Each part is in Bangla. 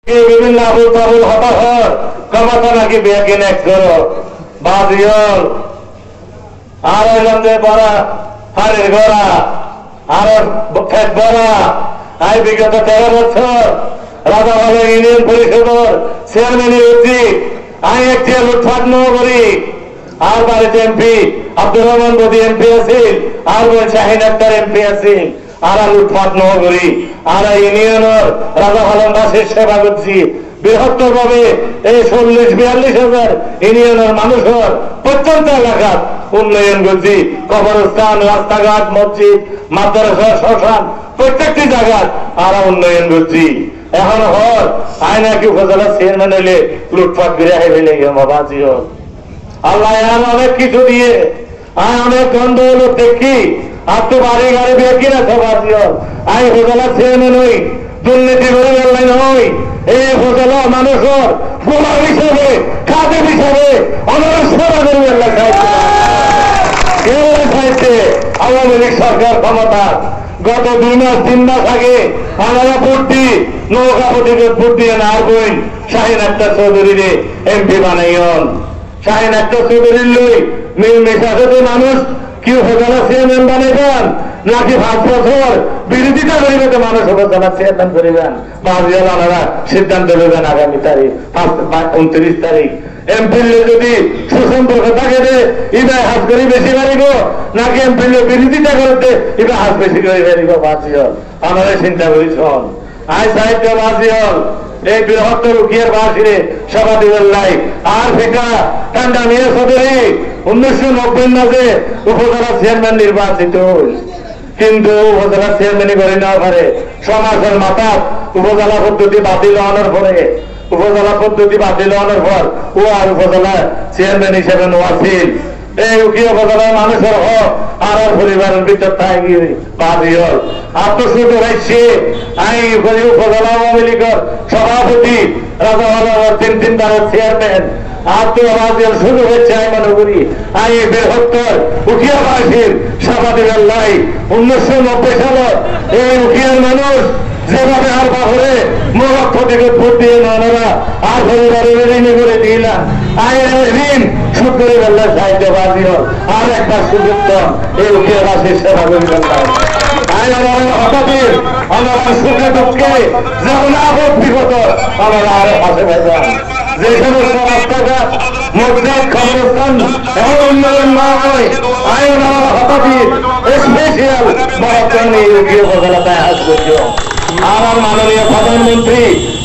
বিভিন্ন আবুল তাবুল হতাহর কমাতা নাকি ব্যাগে নেক করো বাজিয়ল আর হইলাম যে বড়া হাড়ের গড়া আর ফেট বড়া আই বিগত 13 বছর রাজাভালো ইউনিয়ন পরিষদের চেয়ারম্যানের উচিত আই একটি লুটফাট ন করি আর বাড়িতে এমপি আব্দুর রহমান বদি এমপি আছিল আর শাহিন আক্তার এমপি আছিল আর লুটফাট ন করি আর ইউনিয়নের রাজাভালোবাসীর সেবা করছি বৃহত্তর ভাবে এই 40-42 হাজার ইউনিয়নের মানুষের প্রত্যন্ত এলাকার উন্নয়ন করছি কবরস্থান রাস্তাঘাট মসজিদ মাদ্রাসা শ্মশান প্রত্যেকটি জায়গার আর উন্নয়ন করছি এখন হর আয় নাকি উপজেলা চেয়ারম্যান হইলে লুটফাট করে আই ফেলে বাবাজিও আল্লাহ অনেক কিছু দিয়ে আয় অনেক গন্ধ হলো দেখি আর তো বাড়ি গাড়ি দেখি না সবাজিও আই উপজেলা চেয়ারম্যান হই দুর্নীতি করে গেলেন হই এই উপজেলা মানুষের গোলাম হিসেবে কাদের হিসেবে অনেক সেবা করে খাইছে আওয়ামী লীগ সরকার ক্ষমতা গত 2 মাস 3 মাস আগে আমরা ভোটটি নৌকাপতিকে ভোট দিয়ে না বইন শাহিন আক্তার চৌধুরীরে এমপি বানাইন শাহিন আক্তার চৌধুরীর লই মিল মেশাতে মানুষ কি উপজেলা চেয়ারম্যান বানাইবেন নাকি 5 বছর বিরোধিতা করিবে তো মানুষ উপজেলা চেয়ারম্যান করিবেন বাজিয়াল আনারা সিদ্ধান্ত নেবেন আগামী তারিখ 29 তারিখ এমপির যদি সুসম্পর্ক থাকে যে ইবা হাত করে বেশি পারিব নাকি এমপির বিরোধিতা করতে ইবা হাত বেশি করে পারিব বাজিয়াল আমাদের চিন্তা করিস আই সাহিত্য বাজিয়াল এই বৃহত্তর উকিয়ার বাসিরে সভা দিবেন লাই আর ফিকা ঠান্ডা নিয়ে চৌধুরী 1990 মাসে উপজেলা চেয়ারম্যান নির্বাচিত কিন্তু উপজেলা চেয়ারম্যানই করে না পারে সমাজের মাথা উপজেলা পদ্ধতি বাতিল হওয়ার পরে উপজেলা পদ্ধতি বাতিল হওয়ার পর ও আর উপজেলা চেয়ারম্যান হিসেবে নোয়াছিল এই উকিয়া উপজেলার মানুষের হক আর পরিবারের ভিতর থাকি বাদিয়ল আত্মশুদ্ধ হয়েছে আই উপজেলা আওয়ামী লীগের সভাপতি রাজাভালোর 3 বারের চেয়ারম্যান আত্মবাজিয়াল শুরু হয়েছে আমি মনে করি আই বৃহত্তর উকিয়াবাসীর সভাপতির লাই 1990 সালে এই উকিয়ার মানুষ যেভাবে আর বাহরে মহাক্ষ থেকে ভোট দিয়ে ওনারা আর পরিবারের ঋণ করে দিলাম আয়ের ঋণ শোধ করে ফেললে সাহিত্যবাদী আর একটা সুযোগ এই উকিয়াবাসীর সেবা করিবেন হঠাৎই আমার সুখে দুঃখে যেমন আপদ বিপদ আমরা আরো পাশে ভেজান যে সমস্ত রাস্তাঘাট মসজিদ কবরস্থান এমন উন্নয়ন না হয় আইন হঠাৎই স্পেশাল মহাপ্রাণী উকিয় উপজেলায় আজ করছো আমার মাননীয় প্রধানমন্ত্রী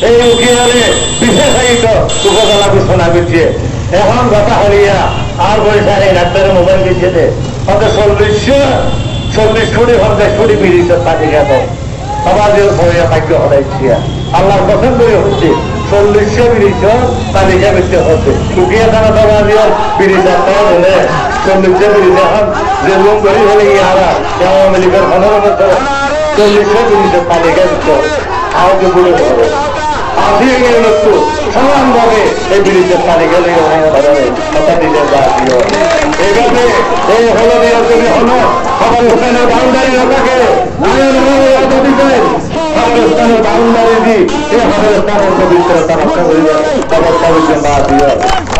এই উকিয়ারে বিশেষায়িত উপজেলা ঘোষণা করছে এখন কথা হলিয়া আর বৈশা এই ডাক্তারের মোবাইল দিচ্ছে হয়তো 40 কোটি 50 কোটি মিলিত তালিকা দেয় সমাজের ভয়ে ভাগ্য হলাইছি আল্লাহর পছন্দ করে হচ্ছে 40 মিলিত তালিকা করতে হচ্ছে উকিয়া থানা সমাজের বিরিচার হলে 40 মিলিত এখন যে লোক গরিব হলে ইহারা আওয়ামী লীগের 15 বছর 40 মিলিত তালিকা দিতে আহত বলে হবে আসিয়ে গেল তো সমানভাবে এই বিরিচার তালিকা লেগে কথা দিতে যাচ্ছিল এইভাবে এই হলো নির্বাচনী হলো কবরস্থানের বাউন্ডারি থাকে কবরস্থানের বাউন্ডারি দিয়ে এই কবরস্থানের পবিত্রতা রক্ষা করিবে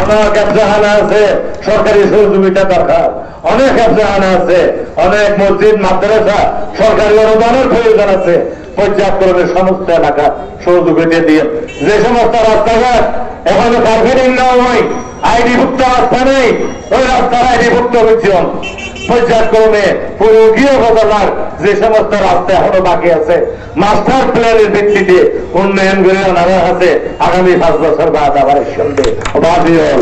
অনেক ব্যবসাখানা আছে সরকারি সহযোগিতা দরকার অনেক ব্যবসাখানা আছে অনেক মসজিদ মাদ্রাসা সরকারি অনুদানের প্রয়োজন আছে পর্যাপ্ত সমস্ত এলাকা সহযোগিতা দিয়ে যে সমস্ত রাস্তাঘাট এখনো কার্পেটিং না হয় আইডিভুক্ত রাস্তা নেই ওই রাস্তার আইডিভুক্ত হয়েছে পর্যায়ক্রমে পুরো গিয়ে বদলার যে সমস্ত রাস্তা এখনো বাকি আছে মাস্টার প্ল্যানের ভিত্তিতে উন্নয়ন করে আনার আছে আগামী 5 বছর বাদ আবার সঙ্গে বাদিয়ল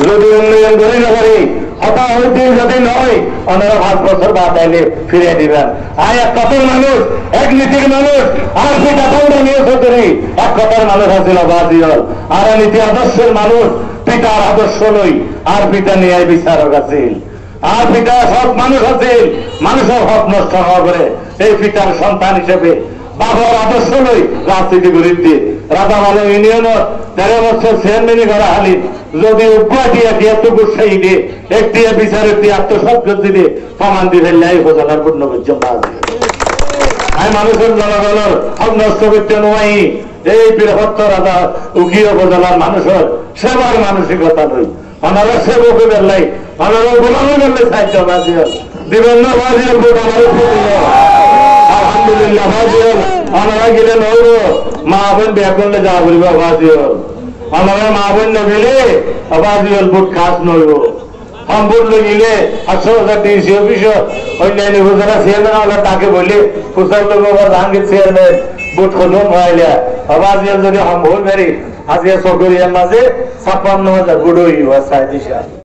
যদি উন্নয়ন করে না পারি হতাহত যদি নয় ওনারা 5 বছর বাদ আইলে ফিরে দিবেন আর এক কথার মানুষ এক নীতির মানুষ আর পিতা পৌঁছে নিয়ে চৌধুরী এক কথার মানুষ আছিল বাদিয়ল আর নীতি আদর্শের মানুষ পিতার আদর্শ নই আর পিতা নিয়ে বিচারক আছিল আর পিতা সব মানুষ আছে মানুষের হক নষ্ট হওয়া করে এই পিতার সন্তান হিসেবে বাবার আদর্শ নই রাজনীতি বিরুদ্ধে রাজাভালো ইউনিয়নের 13 বছর চেয়ারম্যানই করা হালি যদি উৎসাহী দিয়ে একটি বিচারের দিয়ে আত্মসৎ দিলে প্রমাণ দিবে ন্যায় উপজেলার পূর্ণ পর্যন্ত আমি মানুষের জনগণের হক নষ্ট করতে নয় এই বৃহত্তর উকিল উপজেলার মানুষের সেবার মানসিকতা নই ওনারা সেবক বেলাই ওনারা গোলামি বেলাই সাহায্য বাজিয়াল দিবেন না বাজিয়াল ভোট আমার আলহামদুলিল্লাহ বাজিয়াল ওনারা গেলে নইব মা বোন বিয়া করলে যা বলবে বাজিয়াল ওনারা মা বোন না গেলে বাজিয়াল ভোট খাস নইব সম্পূর্ণ নিলে 800,000 ডিসি অফিস অন্যান্য উপজেলা চেয়ারম্যান তাকে বলে ফুসার লোক জাহাঙ্গীর চেয়ারম্যান ভোট খতম হইলে বাজিয়াল যদি সম্ভব পারি আজকে সকরিয়ার মাঝে 56,000 ভোট হইব 6